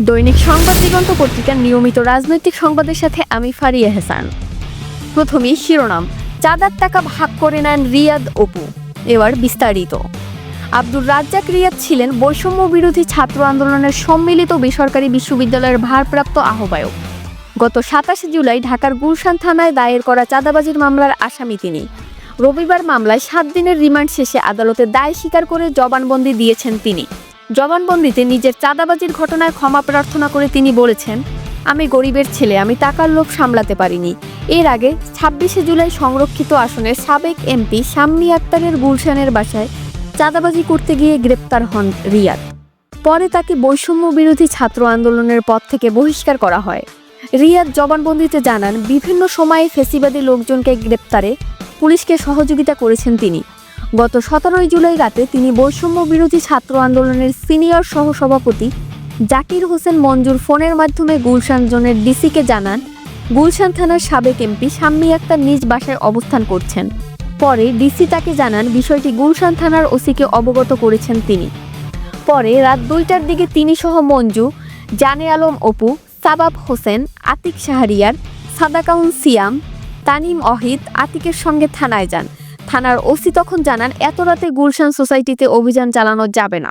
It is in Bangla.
দৈনিক সংবাদ দিগন্ত পত্রিকার নিয়মিত রাজনৈতিক সংবাদের সাথে আমি ফারিয়া হাসান। প্রথমেই শিরোনাম, চাঁদার টাকা ভাগ করে নেন রিয়াদ অপু। এবার বিস্তারিত। আব্দুর রাজ্জাক রিয়াদ ছিলেন বৈষম্য বিরোধী ছাত্র আন্দোলনের সম্মিলিত বেসরকারি বিশ্ববিদ্যালয়ের ভারপ্রাপ্ত আহ্বায়ক। গত 27 জুলাই ঢাকার গুলশান থানায় দায়ের করা চাঁদাবাজির মামলার আসামি তিনি। রবিবার মামলায় 7 দিনের রিমান্ড শেষে আদালতে দায় স্বীকার করে জবানবন্দি দিয়েছেন তিনি। জবানবন্দিতে নিজের চাঁদাবাজির ঘটনায় ক্ষমা প্রার্থনা করে তিনি বলেছেন, আমি গরিবের ছেলে, আমি টাকার লোভ সামলাতে পারিনি। এর আগে 26 জুলাই সংরক্ষিত আসনের সাবেক এমপি শাম্মী আক্তারের গুলশানের বাসায় চাঁদাবাজি করতে গিয়ে গ্রেপ্তার হন রিয়াদ। পরে তাকে বৈষম্য বিরোধী ছাত্র আন্দোলনের পদ থেকে বহিষ্কার করা হয়। রিয়াদ জবানবন্দিতে জানান, বিভিন্ন সময়ে ফ্যাসিবাদী লোকজনকে গ্রেপ্তারে পুলিশকে সহযোগিতা করেছেন তিনি। গত 17 জুলাই রাতে তিনি বৈষম্য বিরোধী ছাত্র আন্দোলনের সিনিয়র সহসভাপতি জাকির হোসেন মঞ্জুর ফোনের মাধ্যমে গুলশান জোনের ডিসিকে জানান, গুলশান থানার সাবেক এমপি শাম্মী আক্তার নিজ বাসায় অবস্থান করছেন। পরে ডিসি তাকে জানান, বিষয়টি গুলশান থানার ওসিকে অবগত করেছেন তিনি। পরে রাত 2টার দিকে তিনি সহ মঞ্জু, জানে আলম অপু, সাবাব হোসেন, আতিক শাহরিয়ার, সাদাকাউন সিয়াম, তানিম অহিদ আতিকের সঙ্গে থানায় যান। থানার ওসি তখন জানান, এত রাতে গুলশান সোসাইটিতে অভিযান চালানো যাবে না।